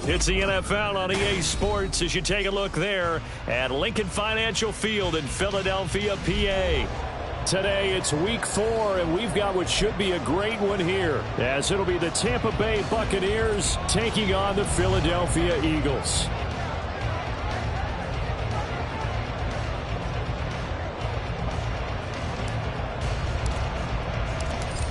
It's the NFL on EA Sports as you take a look there at Lincoln Financial Field in Philadelphia, PA. Today it's week 4, and we've got what should be a great one here, as it'll be the Tampa Bay Buccaneers taking on the Philadelphia Eagles.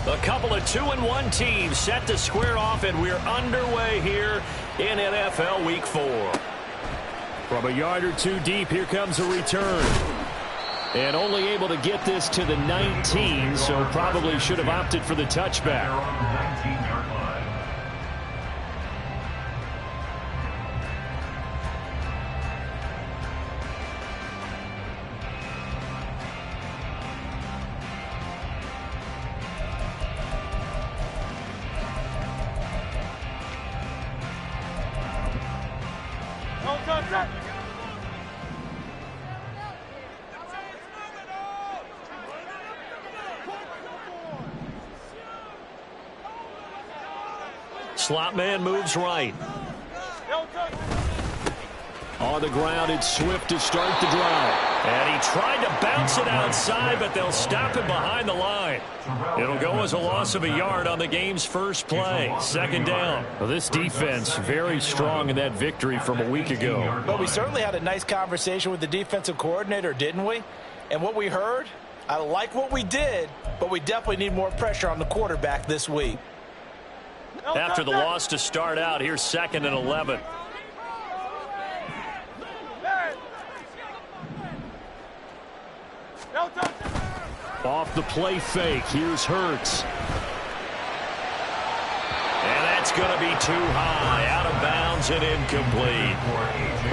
A couple of 2-1 teams set to square off, and we're underway here in NFL Week 4. From a yard or two deep, here comes a return. And only able to get this to the 19, so probably should have opted for the touchback. Slot man moves right. On the ground, it's Swift to start the drive. And he tried to bounce it outside, but they'll stop him behind the line. It'll go as a loss of a yard on the game's first play. Second down. Well, this defense very strong in that victory from a week ago. But we certainly had a nice conversation with the defensive coordinator, didn't we? And what we heard, I like what we did, but we definitely need more pressure on the quarterback this week. After the loss to start out, here's 2nd and 11. Off the play fake, here's Hurts. And that's going to be too high, out of bounds and incomplete.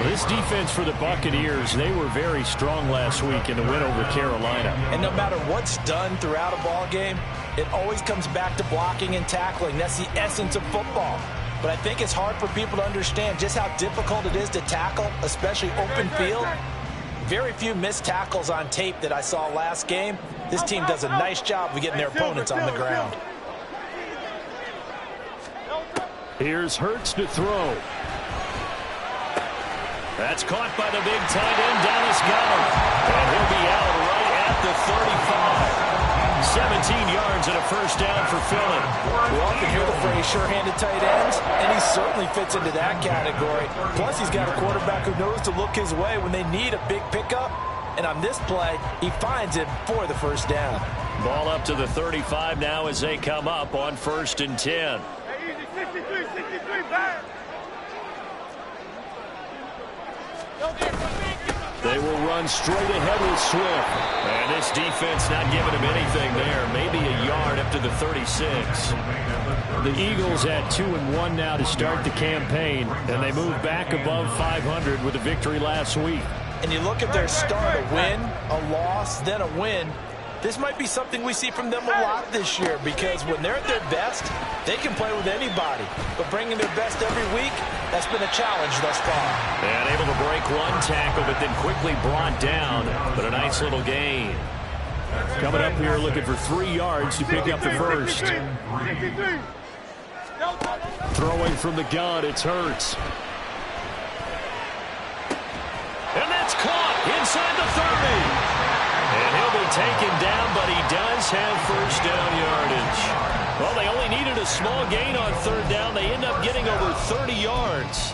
Well, this defense for the Buccaneers, they were very strong last week in the win over Carolina. And no matter what's done throughout a ball game, it always comes back to blocking and tackling. That's the essence of football. But I think it's hard for people to understand just how difficult it is to tackle, especially open field. Very few missed tackles on tape that I saw last game. This team does a nice job of getting their opponents on the ground. Here's Hurts to throw. That's caught by the big tight end, Dallas Goedert. And he'll be out right at the 35. 17 yards and a first down for Philly. We often hear the phrase sure-handed tight ends, and he certainly fits into that category. Plus, he's got a quarterback who knows to look his way when they need a big pickup. And on this play, he finds it for the first down. Ball up to the 35 now as they come up on 1st and 10. They will run straight ahead with Swift. And this defense not giving him anything there. Maybe a yard up to the 36. The Eagles at 2-1 now to start the campaign. And they move back above 500 with a victory last week. And you look at their start, a win, a loss, then a win. This might be something we see from them a lot this year, because when they're at their best, they can play with anybody. But bringing their best every week, that's been a challenge thus far. And able to break one tackle, but then quickly brought down. But a nice little gain. Coming up here looking for 3 yards to pick up the first. Throwing from the gun, it's Hurts. And that's caught inside the 30. And he'll be taken down, but he does have first down yardage. Well, they only needed a small gain on 3rd down. They end up getting over 30 yards.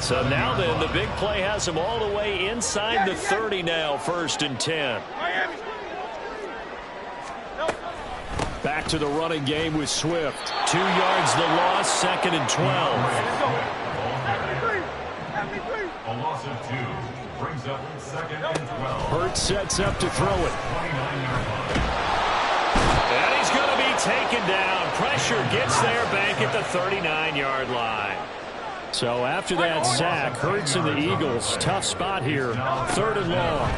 So now then, the big play has them all the way inside the 30 now, 1st and 10. Back to the running game with Swift. 2 yards the loss, 2nd and 12. A loss of 2 brings up 2nd and 12. Hurts sets up to throw it. And he's going to be taken down. Pressure gets there back at the 39-yard line. So after that sack, Hurts and the Eagles, tough spot here. 3rd and long.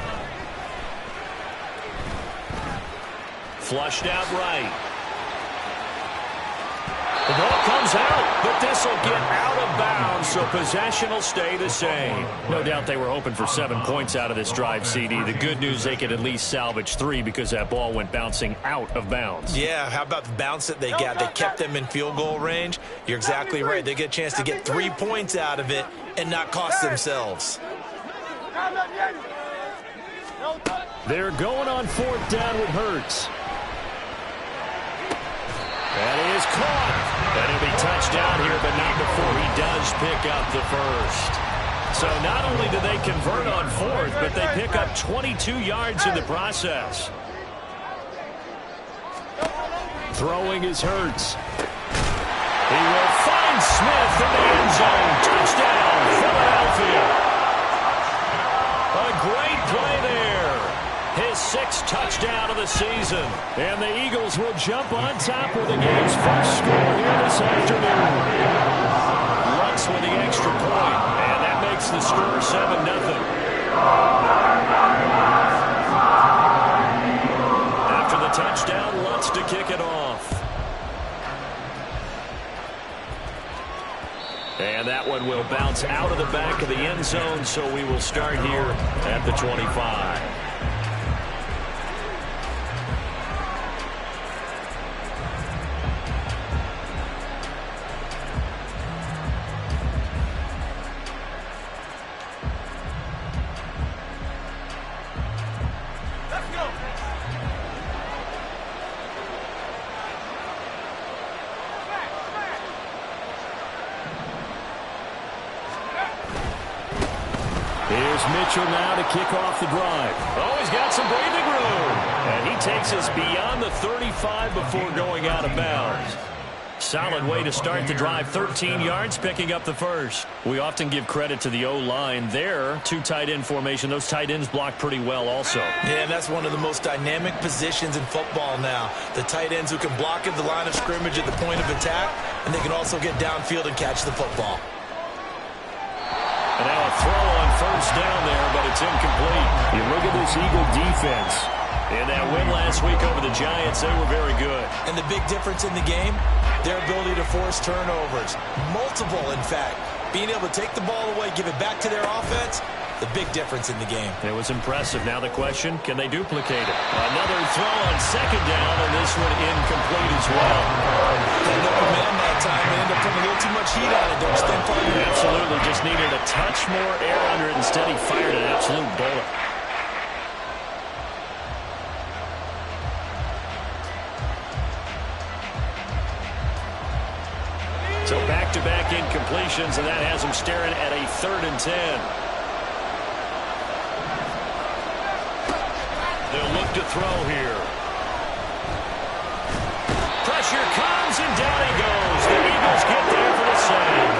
Flushed out right. The ball comes out, but this will get out of bounds. so possession will stay the same. No doubt they were hoping for 7 points out of this drive, CD. The good news, they could at least salvage 3 because that ball went bouncing out of bounds. Yeah, how about the bounce that they got? They kept them in field goal range. You're exactly right. They get a chance to get 3 points out of it and not cost themselves. They're going on 4th down with Hurts. That is caught. And he'll be touchdown here, but not before he does pick up the first. So not only do they convert on 4th, but they pick up 22 yards in the process. Throwing is Hurts. He will find Smith in the end zone. Touchdown, Philadelphia. A great play there. His 6th touchdown of the season. And the Eagles will jump on top with the game's first score here this afternoon. Lutz with the extra point, and that makes the score 7-0. After the touchdown, Lutz to kick it off. And that one will bounce out of the back of the end zone, so we will start here at the 25. Mitchell now to kick off the drive. Oh, he's got some breathing room. And he takes us beyond the 35 before going out of bounds. Solid way to start the drive. 13 yards, picking up the first. We often give credit to the O-line there. 2 tight end formation. Those tight ends block pretty well also. Yeah, and that's one of the most dynamic positions in football now. The tight ends who can block at the line of scrimmage at the point of attack, and they can also get downfield and catch the football. And now a throw on 1st down there, but it's incomplete. You look at this Eagle defense. In that win last week over the Giants, they were very good. And the big difference in the game, their ability to force turnovers. Multiple, in fact. Being able to take the ball away, give it back to their offense, the big difference in the game. It was impressive. Now the question, can they duplicate it? Another throw on 2nd down, and this one incomplete as well. They no man that time and ended up putting a little too much heat on it. Don't stand for it. Absolutely. Just needed a touch more air under it. Instead, he fired an absolute bullet. So back-to-back incompletions, and that has him staring at a 3rd and 10. They'll look to throw here. Pressure comes, and down he goes. The Eagles get there for the sack.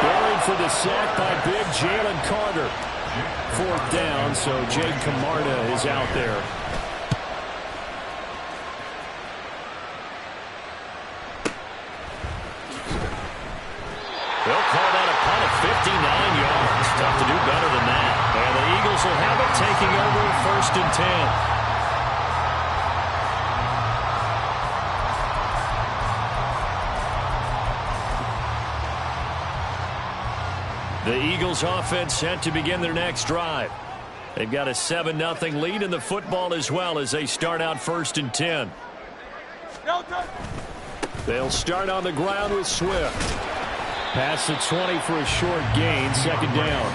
Buried for the sack by big Jalen Carter. 4th down, so Jake Camarda is out there. They'll call that a punt of 59 yards. Tough to do better than that. And the Eagles will have it taking over 1st and 10. The Eagles offense set to begin their next drive. They've got a 7-0 lead in the football as well as they start out 1st and 10. They'll start on the ground with Swift. Past the 20 for a short gain, 2nd down.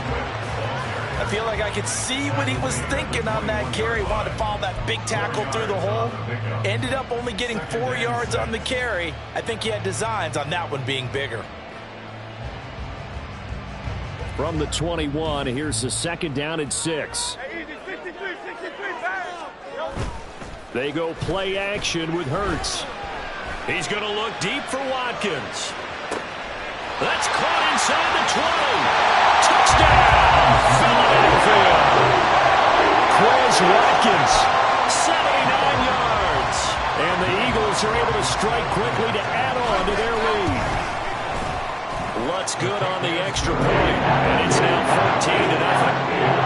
I feel like I could see what he was thinking on that carry. Wanted to follow that big tackle through the hole. Ended up only getting 4 yards on the carry. I think he had designs on that one being bigger. From the 21, here's the 2nd down and 6. They go play action with Hurts. He's going to look deep for Watkins. That's caught inside the 20. Touchdown, Philadelphia. Quez Watkins, 79 yards. And the Eagles are able to strike quickly to add on to their lead. Lutz good on the extra point, and it's now 14-0.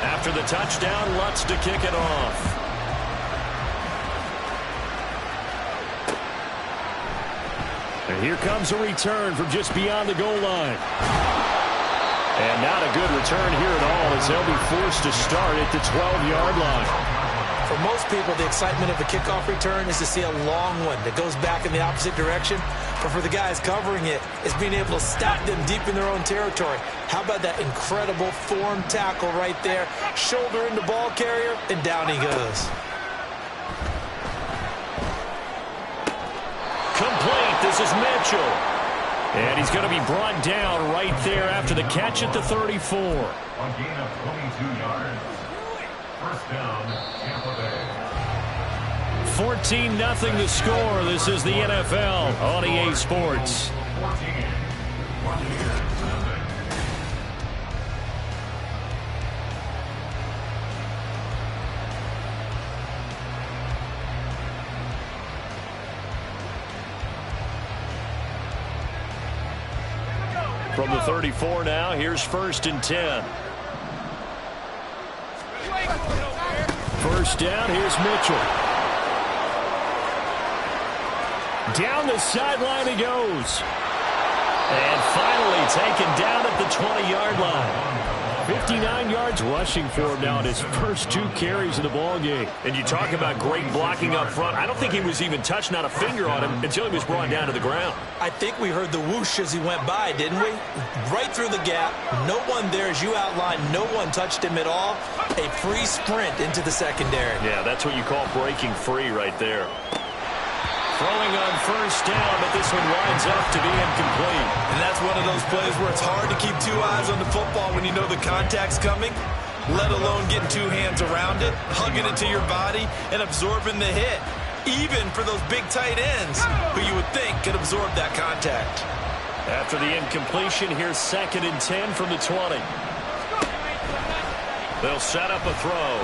After the touchdown, Lutz to kick it off. And here comes a return from just beyond the goal line. And not a good return here at all as they'll be forced to start at the 12-yard line. For most people, the excitement of a kickoff return is to see a long one that goes back in the opposite direction. But for the guys covering it, it's being able to stop them deep in their own territory. How about that incredible form tackle right there? Shoulder into ball carrier, and down he goes. Complete. This is Mitchell. And he's going to be brought down right there after the catch at the 34. A gain of 22 yards. First down, Tampa Bay. 14-0 the score. This is the NFL on EA Sports. 14. Buccaneers, nothing. From the 34 now, here's 1st and 10. First down, here's Mitchell. Down the sideline he goes. And finally taken down at the 20-yard line. 59 yards rushing for him now in his first 2 carries of the ball game. And you talk about great blocking up front. I don't think he was even touched, not a finger on him, until he was brought down to the ground. I think we heard the whoosh as he went by, didn't we? Right through the gap. No one there, as you outlined. No one touched him at all. A free sprint into the secondary. Yeah, that's what you call breaking free right there. Throwing on first down, but this one winds up to be incomplete. And that's one of those plays where it's hard to keep 2 eyes on the football when you know the contact's coming, let alone getting 2 hands around it, hugging it to your body, and absorbing the hit, even for those big tight ends who you would think could absorb that contact. After the incompletion, here's 2nd and 10 from the 20. They'll set up a throw.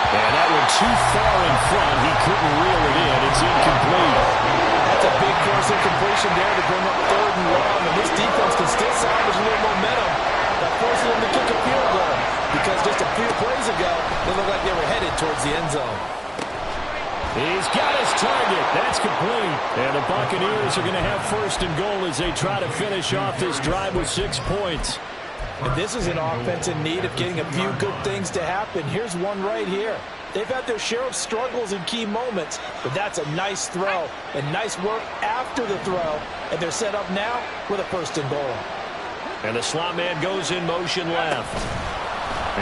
And that one too far in front. He couldn't reel it in. It's incomplete. That's a big force incompletion there to bring up 3rd and long. And this defense can still salvage a little momentum. That forces them to kick a field goal. Because just a few plays ago, they looked like they were headed towards the end zone. He's got his target. That's complete. And the Buccaneers are going to have 1st and goal as they try to finish off this drive with 6 points. And this is an offense in need of getting a few good things to happen. Here's one right here. They've had their share of struggles in key moments, but that's a nice throw and nice work after the throw. And they're set up now with a 1st and goal. And the slot man goes in motion left.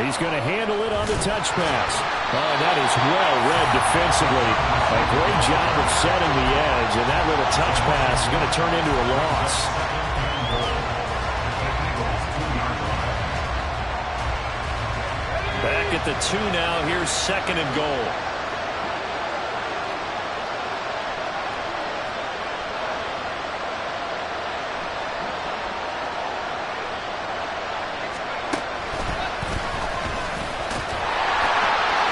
He's going to handle it on the touch pass. Oh, that is well read defensively. A great job of setting the edge, and that little touch pass is going to turn into a loss. Back at the 2 now. Here's 2nd and goal.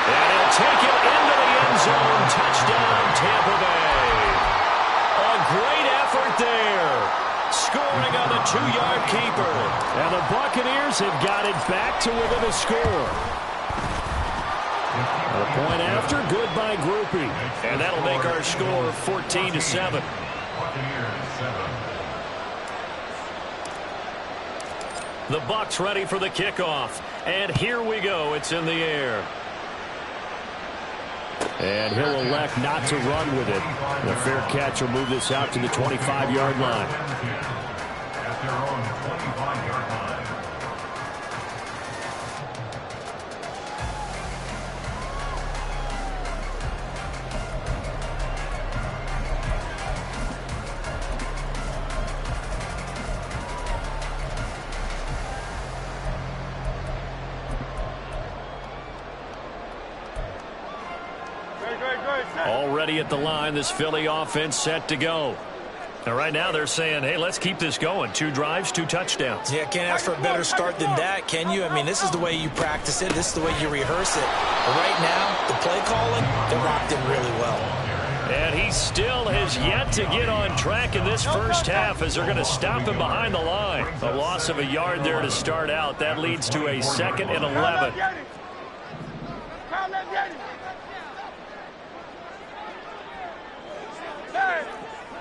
And he'll take it into the end zone. Touchdown, Tampa Bay. A great effort there. Scoring on the 2-yard keeper. And the Buccaneers have got it back to within a score. A point after, good by Groupie. And that'll make our score 14-7. The Bucs ready for the kickoff. And here we go. It's in the air. And he'll elect not to run with it. And a fair catch will move this out to the 25-yard line. At their own 25-yard line. Already at the line, this Philly offense set to go. And right now they're saying, hey, let's keep this going. 2 drives, 2 touchdowns. Yeah, can't ask for a better start than that, can you? I mean, this is the way you practice it. This is the way you rehearse it. But right now, the play calling, they're locked in really well. And he still has yet to get on track in this first half as they're going to stop him behind the line. A loss of a yard there to start out. That leads to a 2nd and 11.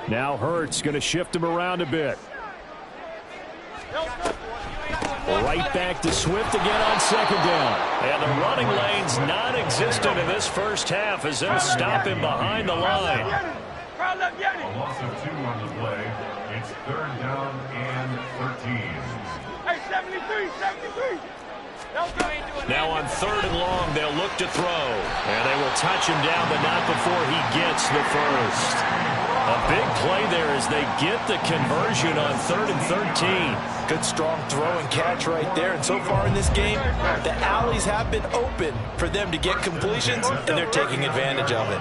Now Hurts going to shift him around a bit. Right back to Swift again on 2nd down. And the running lane's non-existent in this first half as they'll stop him behind the line. A loss of 2 on the play. It's 3rd down and 13. Hey, 73. Now on 3rd and long, they'll look to throw. And they will touch him down, but not before he gets the first. A big play there as they get the conversion on 3rd and 13. Good strong throw and catch right there. And so far in this game, the alleys have been open for them to get completions, and they're taking advantage of it.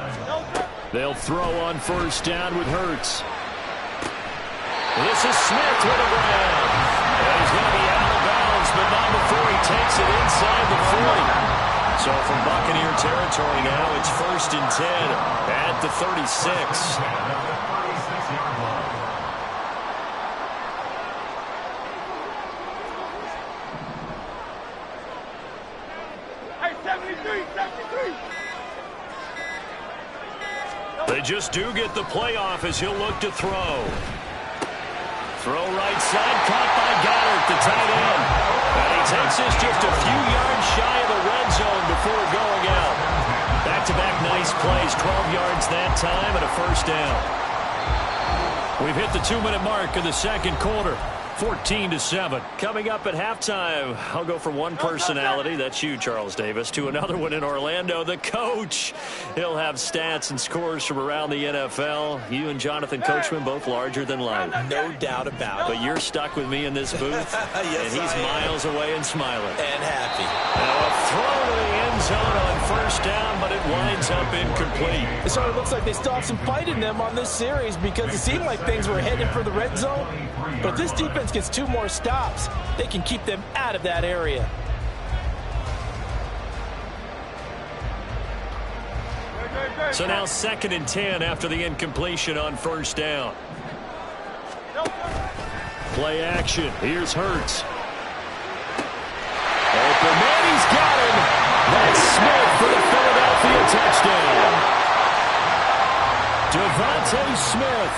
They'll throw on 1st down with Hurts. This is Smith with a grab. And he's going to be out of bounds, but not before he takes it inside the 40. So from Buccaneer territory now, it's 1st and 10 at the 36. Hey, 73. They just do get the playoff as he'll look to throw. Throw right side, caught by Goddard, the tight end. And he takes this just a few yards shy of the red zone before going out. Back-to-back nice plays, 12 yards that time and a 1st down. We've hit the 2-minute mark of the 2nd quarter. 14-7. Coming up at halftime, I'll go from one personality, that's you, Charles Davis, to another one in Orlando, the coach. He'll have stats and scores from around the NFL. You and Jonathan Coachman, both larger than life. No doubt about it. But you're stuck with me in this booth, yes, and he's miles away and smiling. And happy. Now a throw to the end zone on 1st down, but it winds up incomplete. It sort of looks like they still have some fight in them on this series because it seemed like things were headed for the red zone. But if this defense gets 2 more stops, they can keep them out of that area. So now 2nd and 10 after the incompletion on 1st down. Play action. Here's Hurts. Open man, he's got him. That's Smith for the Philadelphia touchdown. Devontae Smith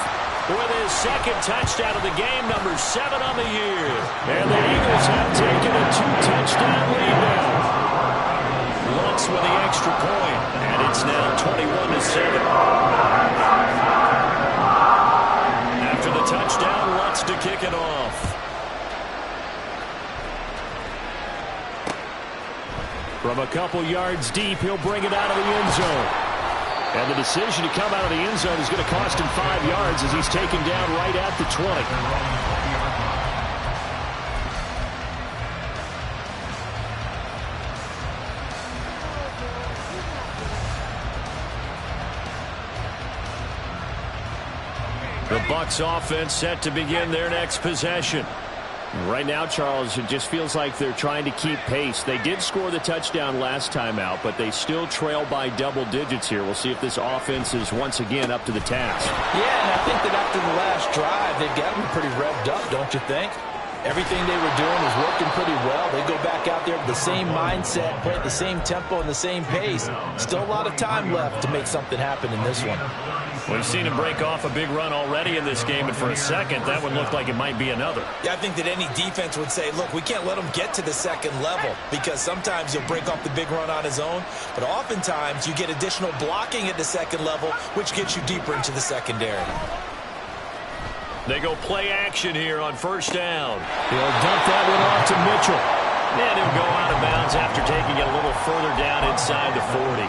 with his 2nd touchdown of the game, number 7 on the year. And the Eagles have taken a 2-touchdown lead now. Lutz with the extra point, and it's now 21-7. After the touchdown, Lutz to kick it off. From a couple yards deep, he'll bring it out of the end zone. And the decision to come out of the end zone is going to cost him 5 yards as he's taken down right at the 20. The Bucs offense set to begin their next possession. Right now, Charles, it just feels like they're trying to keep pace. They did score the touchdown last time out, but they still trail by double digits here. We'll see if this offense is once again up to the task. Yeah, and I think that after the last drive, they've got them pretty revved up, don't you think? Everything they were doing was working pretty well. They go back out there with the same mindset, play at the same tempo and the same pace. Still a lot of time left to make something happen in this one. We've seen him break off a big run already in this game, and for a second, that one looked like it might be another. Yeah, I think that any defense would say, look, we can't let him get to the second level because sometimes he'll break off the big run on his own, but oftentimes you get additional blocking at the second level, which gets you deeper into the secondary. They go play action here on 1st down. He'll dump that one off to Mitchell. And he'll go out of bounds after taking it a little further down inside the 40.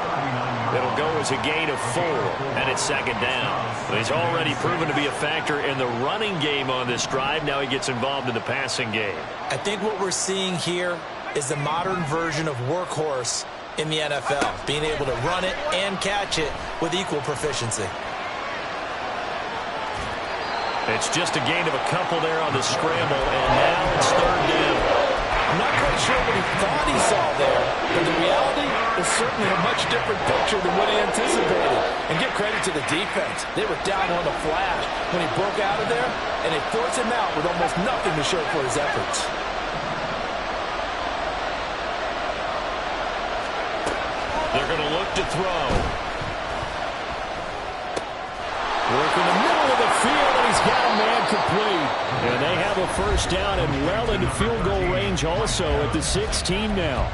It'll go as a gain of 4, and it's 2nd down. But he's already proven to be a factor in the running game on this drive. Now he gets involved in the passing game. I think what we're seeing here is the modern version of workhorse in the NFL, being able to run it and catch it with equal proficiency. It's just a gain of a couple there on the scramble, and now it's 3rd down. I'm not quite sure what he thought he saw there, but the reality is certainly a much different picture than what he anticipated. And give credit to the defense. They were down on the flash when he broke out of there, and they forced him out with almost nothing to show for his efforts. They're going to look to throw. Work in the middle of the field, and he's got a man complete. And they have a first down and well into field goal range also at the 16 now.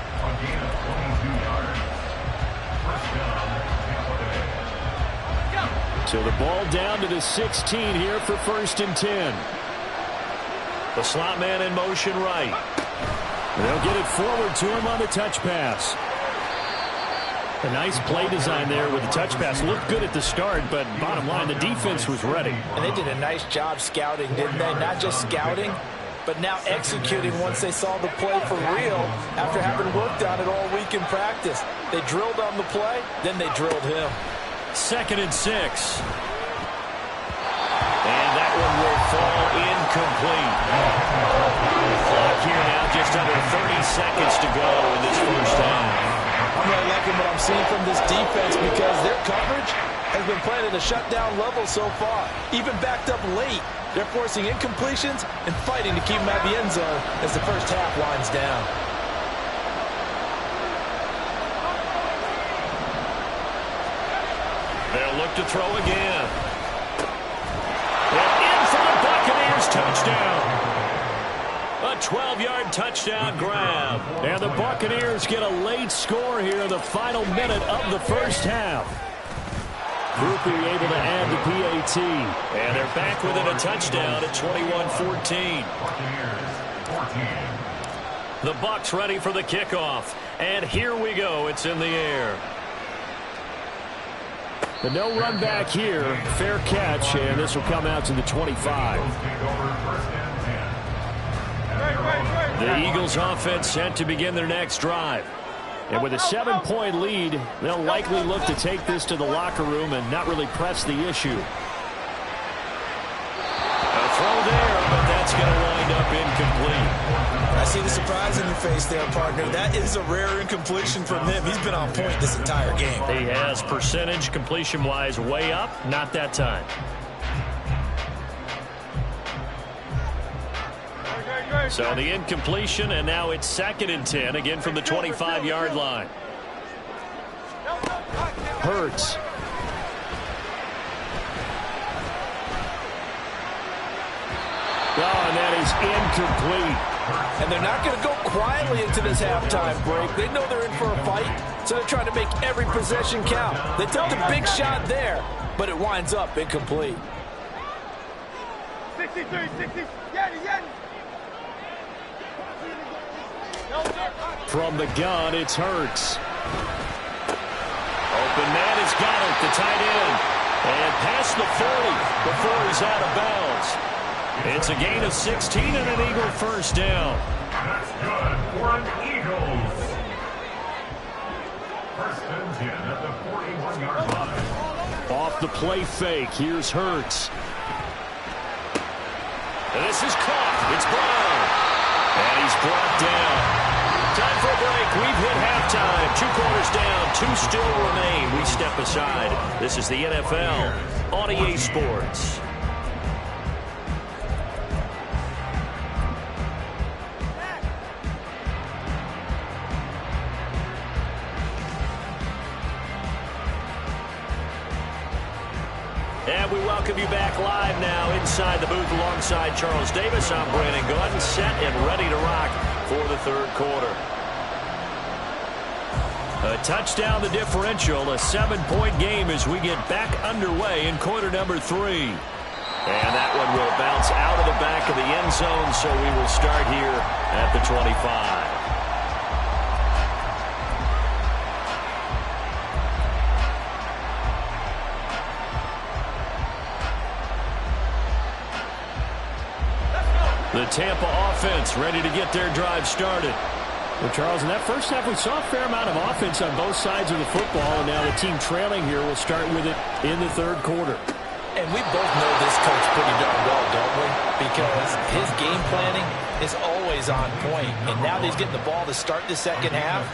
So the ball down to the 16 here for 1st and 10. The slot man in motion right. They'll get it forward to him on the touch pass. A nice play design there with the touch pass. Looked good at the start, but bottom line, the defense was ready. And they did a nice job scouting, didn't they? Not just scouting, but now executing once they saw the play for real after having worked on it all week in practice. They drilled on the play, then they drilled him. 2nd and 6. And that one will fall incomplete. Clock here now, just under 30 seconds to go in this first half. I'm really liking what I'm seeing from this defense because their coverage has been playing at a shutdown level so far. Even backed up late, they're forcing incompletions and fighting to keep them at the end zone as the first half winds down. They'll look to throw again. And in for the Buccaneers, touchdown. A 12-yard touchdown grab. And the Buccaneers get a late score here in the final minute of the first half. Grupe able to add the PAT. And they're back within a touchdown at 21-14. The Bucs ready for the kickoff. And here we go. It's in the air. The no run back here. Fair catch. And this will come out to the 25. The Eagles offense set to begin their next drive. And with a 7-point lead, they'll likely look to take this to the locker room and not really press the issue. A throw there, but that's going to wind up incomplete. I see the surprise in your face there, partner. That is a rare incompletion from him. He's been on point this entire game. He has percentage completion-wise way up, not that time. So the incompletion, and now it's 2nd and 10, again from the 25-yard line. Hurts. Oh, and that is incomplete. And they're not going to go quietly into this halftime break. They know they're in for a fight, so they're trying to make every possession count. They took the big shot there, but it winds up incomplete. 63, 60, Yanni. From the gun, it's Hurts. Open man has got it, the tight end. And past the 40 before he's out of bounds. It's a gain of 16 and an Eagle first down. That's good for an Eagles. 1st and 10 at the 41-yard line. Off the play fake, here's Hurts. And this is caught. It's Brown. And he's brought down. Time for a break. We've hit halftime. 2 quarters down. 2 still remain. We step aside. This is the NFL on EA Sports. And we welcome you back live now inside the booth alongside Charles Davis. I'm Brandon Gaudin, set and ready to rock for the 3rd quarter. A touchdown the differential, a 7-point game as we get back underway in quarter number 3. And that one will bounce out of the back of the end zone, so we will start here at the 25. The Tampa offense ready to get their drive started. Well, Charles, in that first half, we saw a fair amount of offense on both sides of the football, and now the team trailing here will start with it in the 3rd quarter. And we both know this coach pretty darn well, don't we? Because his game planning is always always on point. And now that he's getting the ball to start the second half,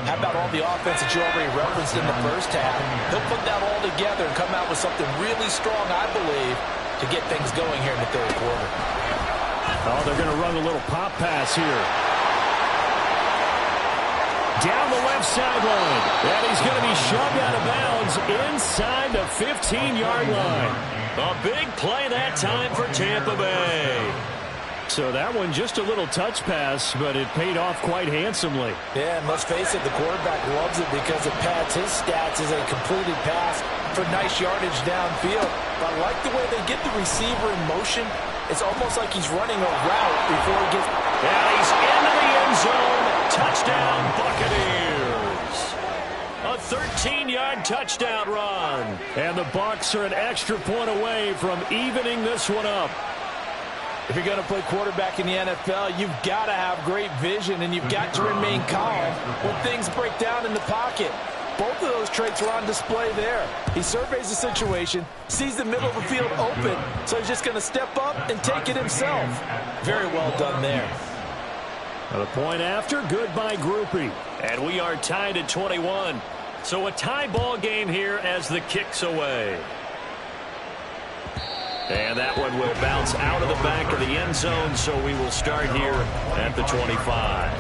how about all the offense that you already referenced in the first half? He'll put that all together and come out with something really strong, I believe, to get things going here in the third quarter. Oh, they're going to run a little pop pass here. Down the left sideline. And he's going to be shoved out of bounds inside the 15-yard line. A big play that time for Tampa Bay. So that one just a little touch pass, but it paid off quite handsomely. Yeah, and let's face it, the quarterback loves it because it pads his stats as a completed pass for nice yardage downfield. But I like the way they get the receiver in motion. It's almost like he's running a route before he gets... And he's into the end zone. Touchdown, Buccaneers. A 13-yard touchdown run. And the Bucs are an extra point away from evening this one up. If you're going to play quarterback in the NFL, you've got to have great vision, and you've got to remain calm when things break down in the pocket. Both of those traits were on display there. He surveys the situation, sees the middle of the field open, so he's just going to step up and take it himself. Very well done there. The point after, good by Grupe. And we are tied at 21. So a tie ball game here as the kick's away. And that one will bounce out of the back of the end zone, so we will start here at the 25.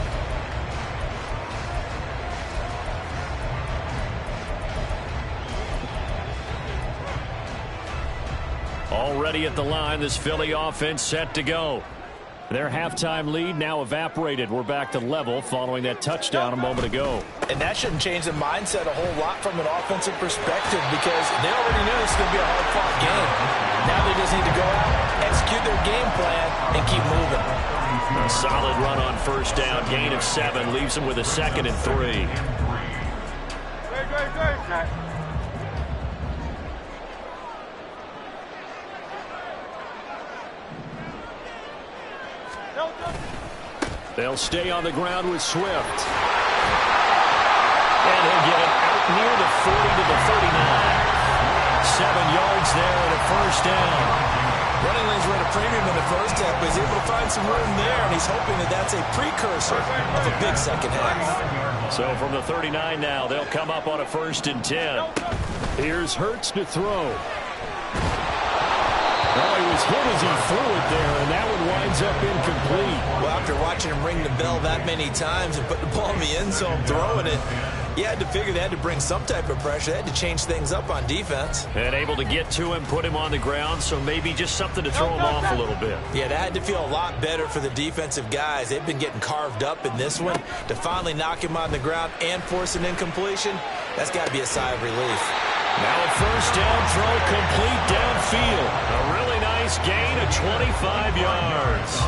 Already at the line, this Philly offense set to go. Their halftime lead now evaporated. We're back to level following that touchdown a moment ago. And that shouldn't change the mindset a whole lot from an offensive perspective because they already knew this was going to be a hard-fought game. Now they just need to go out, execute their game plan, and keep moving. A solid run on first down. Gain of 7 leaves them with a 2nd and 3. They'll stay on the ground with Swift. And he'll get it out near the 40 to the 39. 7 yards there and a first down. Running lanes were at a premium in the first half, but he's able to find some room there, and he's hoping that that's a precursor of a big second half. So from the 39 now, they'll come up on a 1st and 10. Here's Hurts to throw. Oh, he was hit as he threw it there, and that one winds up incomplete. Well, after watching him ring the bell that many times and put the ball in the end zone, throwing it, you had to figure they had to bring some type of pressure. They had to change things up on defense. And able to get to him, put him on the ground, so maybe just something to throw him off a little bit. Yeah, that had to feel a lot better for the defensive guys. They've been getting carved up in this one. To finally knock him on the ground and force an incompletion, that's got to be a sigh of relief. Now a first down throw complete downfield. A really nice gain of 25 yards.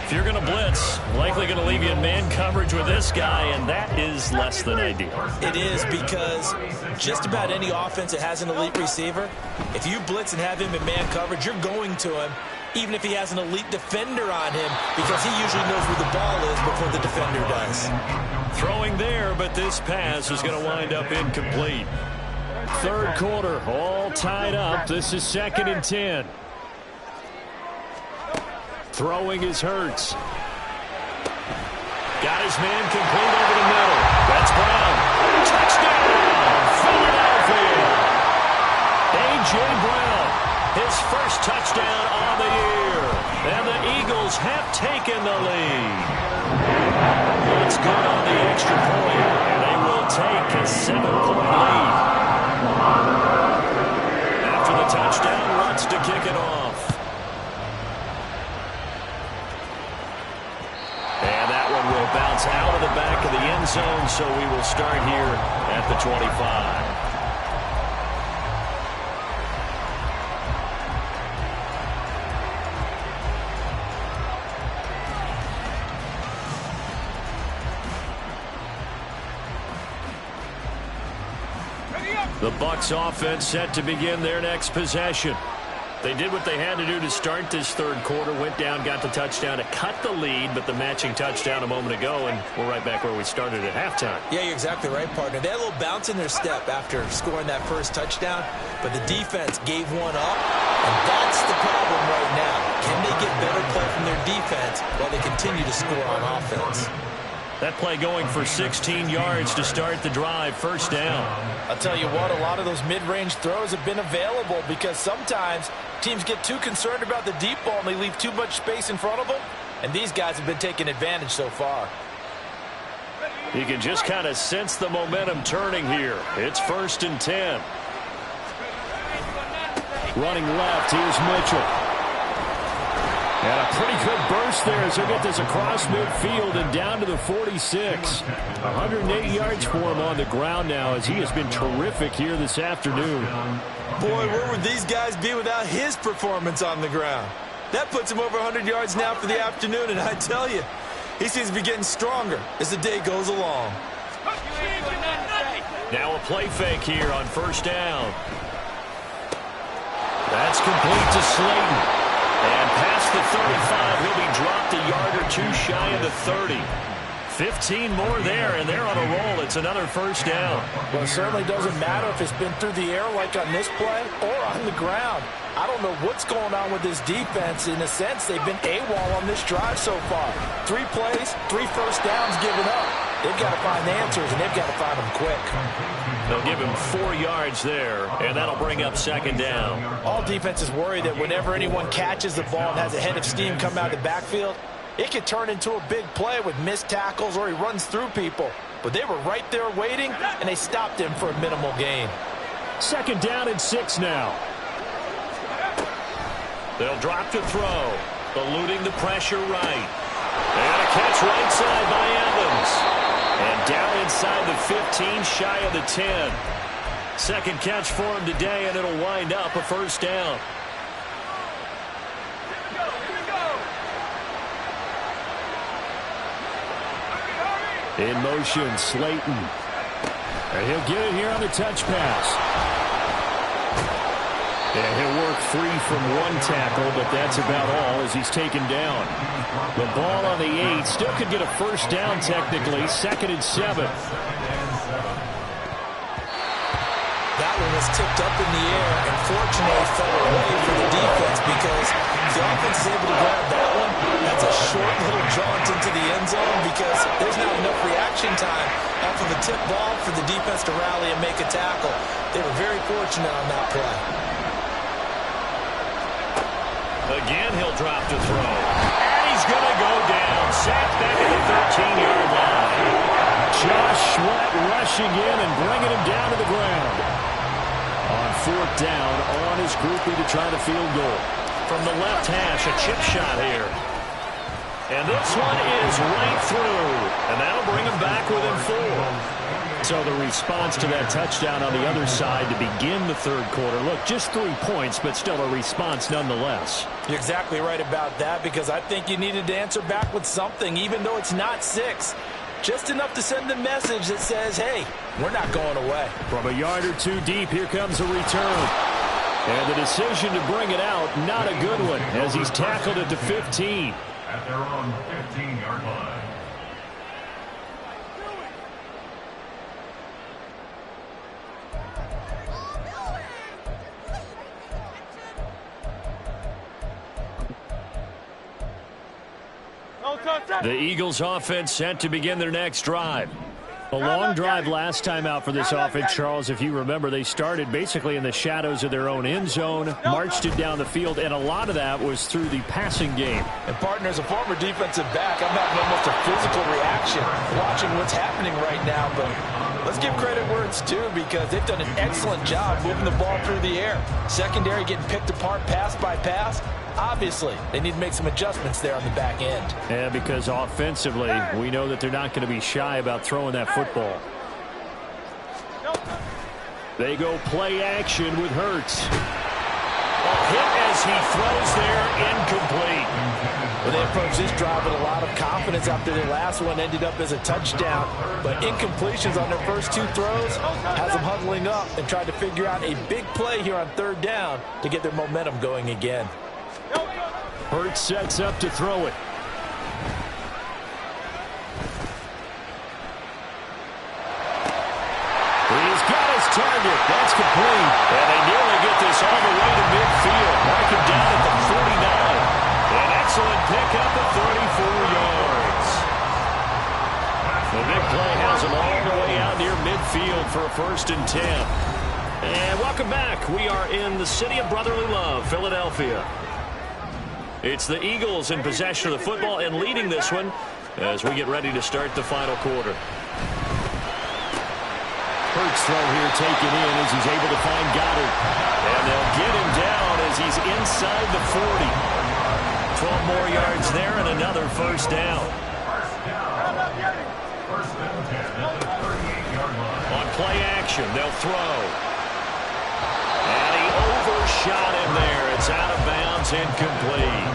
If you're going to blitz, likely going to leave you in man coverage with this guy, and that is less than ideal. It is because just about any offense that has an elite receiver, if you blitz and have him in man coverage, you're going to him, even if he has an elite defender on him, because he usually knows where the ball is before the defender does. Throwing there, but this pass is going to wind up incomplete. Third quarter, all tied up. This is 2nd and 10. Throwing is Hurts. Got his man complete over the middle. That's Brown. Touchdown! Philadelphia! A.J. Brown, his first touchdown on the year. And the Eagles have taken the lead. It's good on the extra point, and they will take a 7-point lead. After the touchdown, wants to kick it off. And that one will bounce out of the back of the end zone, so we will start here at the 25. The Bucs offense set to begin their next possession. They did what they had to do to start this third quarter, went down, got the touchdown to cut the lead, but the matching touchdown a moment ago, and we're right back where we started at halftime. Yeah, you're exactly right, partner. They had a little bounce in their step after scoring that first touchdown, but the defense gave one up, and that's the problem right now. Can they get better play from their defense while they continue to score on offense. That play going for 16 yards to start the drive, first down. I'll tell you what, a lot of those mid-range throws have been available because sometimes teams get too concerned about the deep ball and they leave too much space in front of them, and these guys have been taking advantage so far. You can just kind of sense the momentum turning here. It's 1st and 10. Running left, here's Mitchell. And a pretty good burst there as he'll get this across midfield and down to the 46. 108 yards for him on the ground now as he has been terrific here this afternoon. Boy, where would these guys be without his performance on the ground? That puts him over 100 yards now for the afternoon, and I tell you, he seems to be getting stronger as the day goes along. Now a play fake here on first down. That's complete to Slayton. And past the 35, he'll be dropped a yard or two shy of the 30. 15 more there, and they're on a roll. It's another first down. Well, it certainly doesn't matter if it's been through the air like on this play or on the ground. I don't know what's going on with this defense. In a sense, they've been AWOL on this drive so far. 3 plays, 3 first downs given up. They've got to find answers, and they've got to find them quick. They'll give him 4 yards there, and that'll bring up second down. All defenses worry that whenever anyone catches the ball and has a head of steam come out of the backfield, it could turn into a big play with missed tackles or he runs through people. But they were right there waiting, and they stopped him for a minimal gain. Second down and 6 now. They'll drop to throw, eluding the pressure right. And a catch right side by Evans. And down inside the 15, shy of the 10. Second catch for him today, and it'll wind up a first down. In motion, Slayton. And he'll get it here on the touch pass. And he'll work free from one tackle, but that's about all as he's taken down. The ball on the 8 still could get a first down technically. 2nd and 7. That one was tipped up in the air and fortunately fell away from the defense because the offense is able to grab that one. That's a short little jaunt into the end zone because there's not enough reaction time off of a tip ball for the defense to rally and make a tackle. They were very fortunate on that play. Again, he'll drop to throw. And he's going to go down. Sacked back at the 13-yard line. Josh Sweat rushing in and bringing him down to the ground. On 4th down, on his groupie to try the field goal. From the left hash, a chip shot here. And this one is right through. And that'll bring him back within 4. So the response to that touchdown on the other side to begin the 3rd quarter. Look, just 3 points, but still a response nonetheless. You're exactly right about that because I think you needed to answer back with something, even though it's not 6. Just enough to send a message that says, hey, we're not going away. From a yard or 2 deep, here comes a return. And the decision to bring it out, not a good one, as he's tackled at the 15. At their own 15-yard line. The Eagles offense set to begin their next drive. A long drive last time out for this offense, Charles. If you remember, they started basically in the shadows of their own end zone, marched it down the field, and a lot of that was through the passing game. And, partner, as a former defensive back, I'm having almost a physical reaction watching what's happening right now. But let's give credit where it's due because they've done an excellent job moving the ball through the air. Secondary getting picked apart pass by pass. Obviously, they need to make some adjustments there on the back end. Yeah, because offensively, we know that they're not going to be shy about throwing that football. They go play action with Hurts. A hit as he throws there, incomplete. Well, they approached this drive with a lot of confidence after their last one ended up as a touchdown. But incompletions on their first 2 throws has them huddling up and trying to figure out a big play here on 3rd down to get their momentum going again. Hurts sets up to throw it. He's got his target. That's complete. And they nearly get this all the way to midfield. Mark him down at the 49. And The big play has him all the way out near midfield for a 1st and 10. And welcome back. We are in the city of brotherly love, Philadelphia. It's the Eagles in possession of the football and leading this one as we get ready to start the final quarter. Hurts throw here taken in as he's able to find Goddard. And they'll get him down as he's inside the 40. 12 more yards there and another 1st down. First and 10 at the 38-yard line. On play action, they'll throw. And he overshot him there. It's out of bounds, incomplete.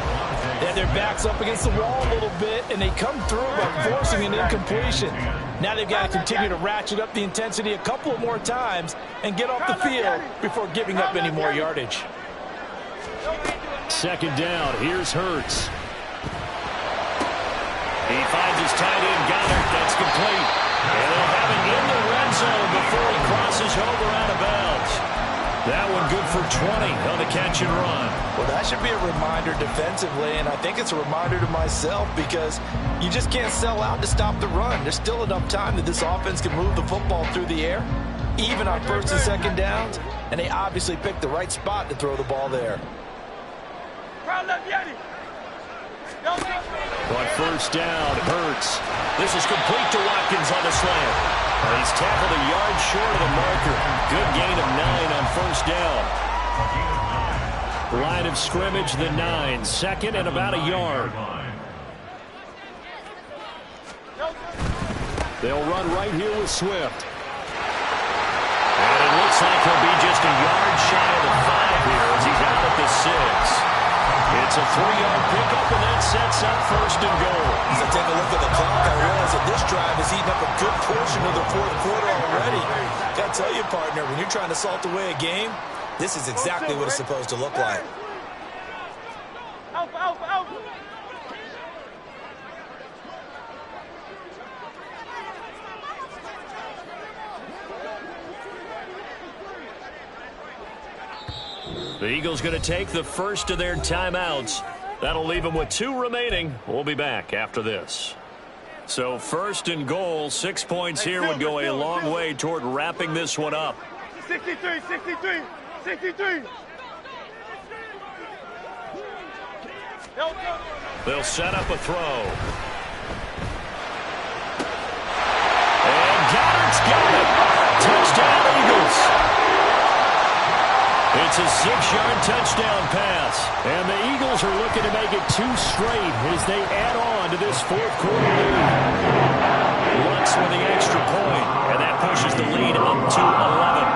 And their back's up against the wall a little bit, and they come through by forcing an incompletion. Now they've got to continue to ratchet up the intensity a couple of more times and get off the field before giving up any more yardage. 2nd down. Here's Hurts. He finds his tight end, Goddard. That's complete. And they'll have it in the red zone before he crosses over out of bounds. That one good for 20 on the catch and run. Well, that should be a reminder defensively, and I think it's a reminder to myself because you just can't sell out to stop the run. There's still enough time that this offense can move the football through the air, even on 1st and 2nd downs, and they obviously picked the right spot to throw the ball there. On 1st down, Hurts. This is complete to Watkins on the slant. He's tackled a yard short of the marker. Good gain of 9 on 1st down. Line of scrimmage, the 9. 2nd and about a yard. They'll run right here with Swift. And it looks like he'll be just a yard shy of the 5 here as he's out at the 6. It's a 3-yard pickup, and that sets up 1st and goal. As I take a look at the clock, I realize that this drive has eaten up a good portion of the 4th quarter already. Got to tell you, partner, when you're trying to salt away a game, this is exactly what it's supposed to look like. Alpha, alpha, alpha. The Eagles going to take the first of their timeouts. That'll leave them with 2 remaining. We'll be back after this. So 1st and goal, 6 points here would go a long way toward wrapping this one up. 63, 63, 63. They'll set up a throw. And Goddard's got it. Touchdown, Eagles. It's a 6-yard touchdown pass. And the Eagles are looking to make it 2 straight as they add on to this 4th quarter lead. Lutz with the extra point, and that pushes the lead up to 11.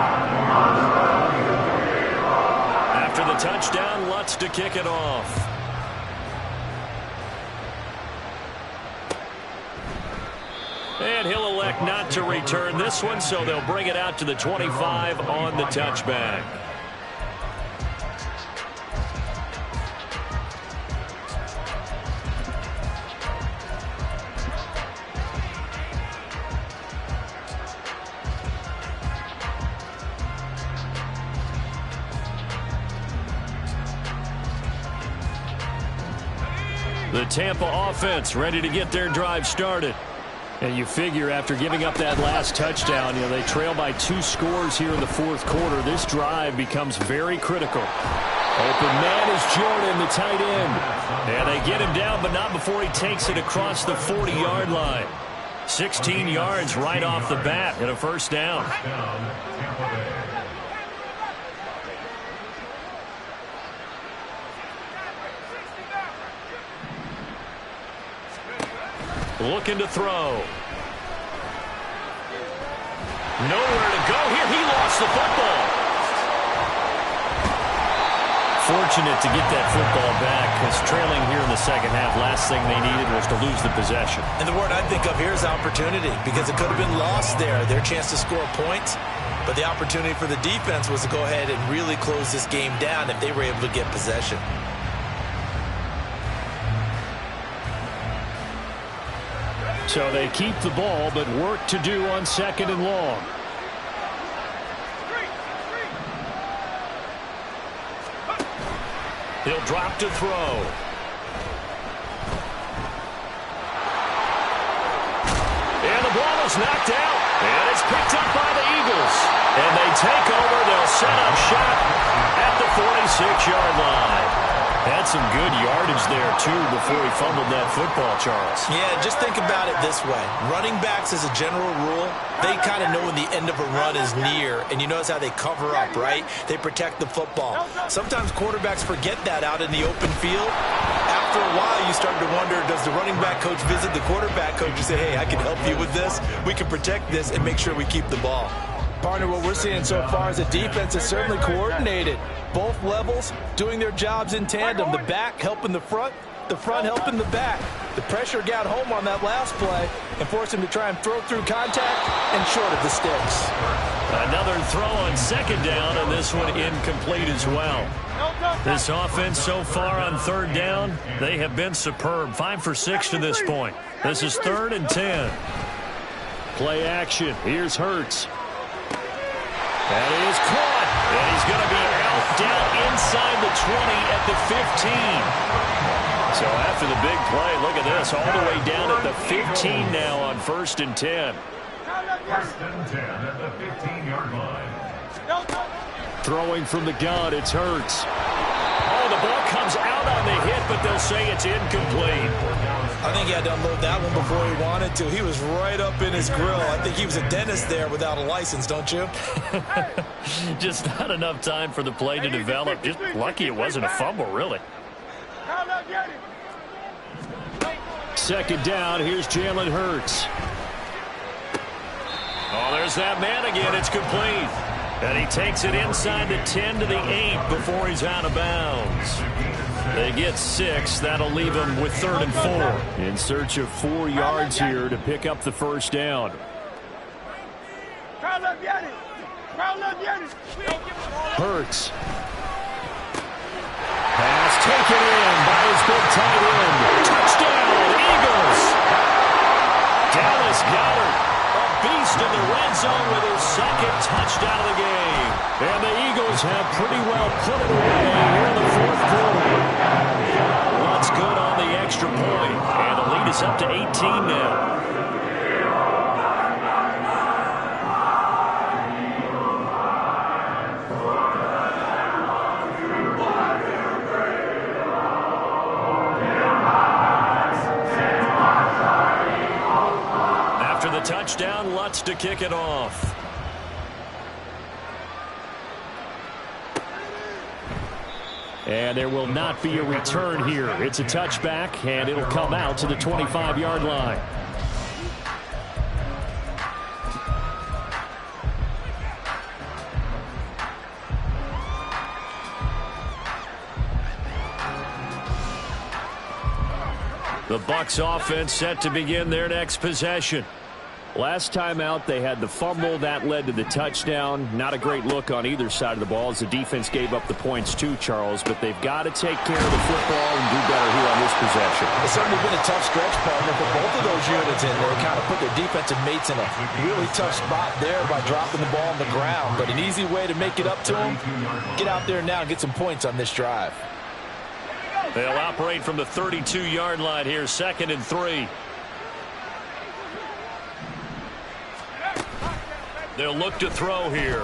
After the touchdown, Lutz to kick it off. And he'll elect not to return this one, so they'll bring it out to the 25 on the touchback. The Tampa offense ready to get their drive started. And you figure after giving up that last touchdown, they trail by 2 scores here in the 4th quarter. This drive becomes very critical. Open man is Jordan, the tight end. And they get him down, but not before he takes it across the 40-yard line. 16 yards right off the bat and a 1st down. Looking to throw. Nowhere to go here. He lost the football. Fortunate to get that football back because trailing here in the 2nd half, last thing they needed was to lose the possession. And the word I think of here is opportunity because it could have been lost there. Their chance to score points. But the opportunity for the defense was to go ahead and really close this game down if they were able to get possession. So they keep the ball, but work to do on 2nd and long. He'll drop to throw. And the block ball's knocked out, and it's picked up by the Eagles. And they take over. They'll set up shop at the 46-yard line. Had some good yardage there, too, before he fumbled that football, Charles. Yeah, just think about it this way. Running backs, as a general rule, they kind of know when the end of a run is near, and you notice how they cover up, right? They protect the football. Sometimes quarterbacks forget that out in the open field. After a while, you start to wonder, does the running back coach visit the quarterback coach and say, hey, I can help you with this, we can protect this, and make sure we keep the ball? Partner, what we're seeing so far is the defense is certainly coordinated. Both levels doing their jobs in tandem. The back helping the front helping the back. The pressure got home on that last play and forced him to try and throw through contact and short of the sticks. Another throw on second down, and this one incomplete as well. This offense so far on third down, they have been superb. 5 for 6 to this point. This is 3rd and 10. Play action. Here's Hurts. That is caught, and he's going to be out down inside the 20 at the 15. So after the big play, look at this, all the way down at the 15 now on 1st and 10. 1st and 10 at the 15-yard line. Throwing from the gun, it's Hurts. Oh, the ball comes out on the hit, but they'll say it's incomplete. I think he had to unload that one before he wanted to. He was right up in his grill. I think he was a dentist there without a license, don't you? Just not enough time for the play to develop. Just lucky it wasn't a fumble, really. 2nd down, here's Jalen Hurts. Oh, there's that man again. It's complete. And he takes it inside the 10 to the 8 before he's out of bounds. They get 6. That'll leave him with 3rd and 4. In search of 4 yards here to pick up the 1st down. Hurts. Pass taken in by his big tight end. Touchdown, Eagles. Dallas Goedert, a beast in the red zone with his 2nd touchdown of the game. And the Eagles have pretty well put it away here in the 4th quarter. What's good on the extra point, and the lead is up to 18 now. After the touchdown, Lutz to kick it off. And there will not be a return here. It's a touchback, and it'll come out to the 25-yard line. The Bucs offense set to begin their next possession. Last time out, they had the fumble. That led to the touchdown. Not a great look on either side of the ball as the defense gave up the points too, Charles. But they've got to take care of the football and do better here on this possession. It's certainly been a tough stretch, partner, for both of those units in there. Kind of put their defensive mates in a really tough spot there by dropping the ball on the ground. But an easy way to make it up to them, get out there now and get some points on this drive. They'll operate from the 32-yard line here, 2nd and 3. They'll look to throw here.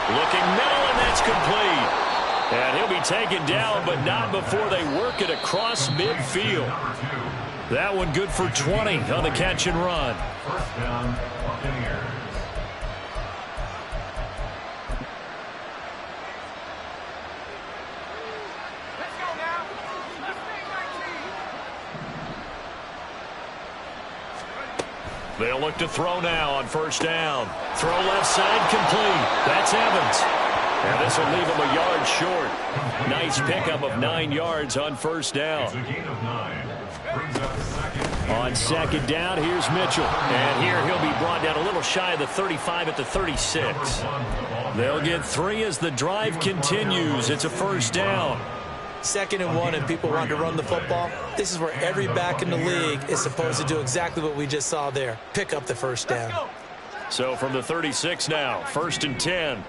Looking middle, and that's complete. And he'll be taken down, but not before they work it across midfield. That one good for 20 on the catch and run. 1st down, Buccaneers. They'll look to throw now on 1st down. Throw left side, complete. That's Evans. And this will leave him a yard short. Nice pickup of 9 yards on 1st down. It's a gain of 9. Brings up 2nd. On 2nd down, here's Mitchell. And here he'll be brought down a little shy of the 35 at the 36. They'll get 3 as the drive continues. It's a 1st down. 2nd and 1, and people want to run the football. This is where every back in the league is supposed to do exactly what we just saw there. Pick up the 1st down. So from the 36 now, 1st and 10.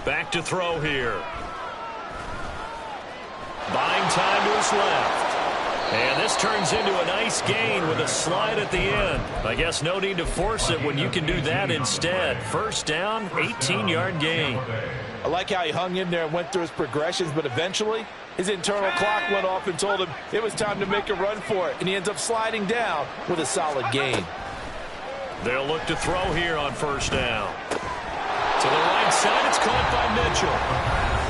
Back to throw here. time to his left. And this turns into a nice gain with a slide at the end. I guess no need to force it when you can do that instead. First down, 18-yard gain. I like how he hung in there and went through his progressions, but eventually his internal clock went off and told him it was time to make a run for it, and he ends up sliding down with a solid gain. They'll look to throw here on first down. To the right side, it's caught by Mitchell.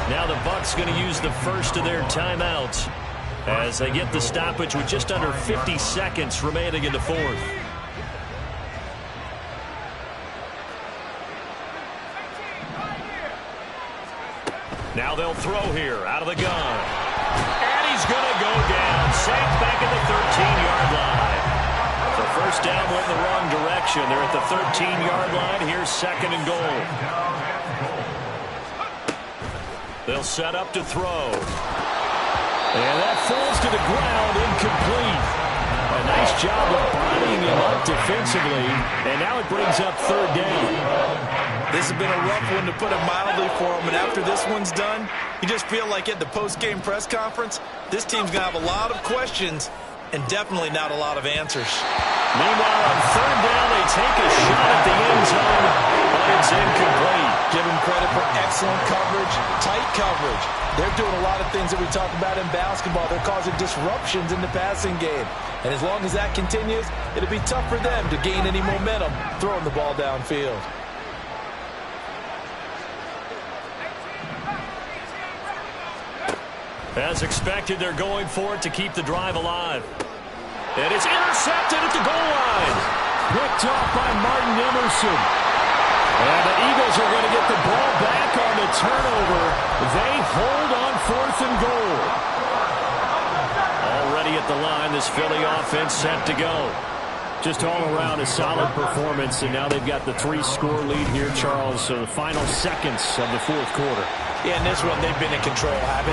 Now the Bucs going to use the first of their timeouts as they get the stoppage with just under 50 seconds remaining in the fourth. Now they'll throw here out of the gun. And he's going to go down. Sacked back at the 13-yard line. So first down went in the wrong direction. They're at the 13-yard line. Here's second and goal. They'll set up to throw. And that falls to the ground, incomplete. A nice job of bodying him up defensively. And now it brings up third down. This has been a rough one, to put it mildly, for him. And after this one's done, you just feel like at the post-game press conference, this team's going to have a lot of questions and definitely not a lot of answers. Meanwhile, on third down, they take a shot at the end zone, but it's incomplete. Give them credit for excellent coverage, tight coverage. They're doing a lot of things that we talk about in basketball. They're causing disruptions in the passing game. And as long as that continues, it'll be tough for them to gain any momentum throwing the ball downfield. As expected, they're going for it to keep the drive alive. And it's intercepted at the goal line. Picked off by Martin Emerson. And the Eagles are going to get the ball back on the turnover. They hold on fourth and goal. Already at the line, this Philly offense set to go. Just all around a solid performance, and now they've got the 3-score lead here, Charles. So the final seconds of the fourth quarter. Yeah, in this one, they've been in control.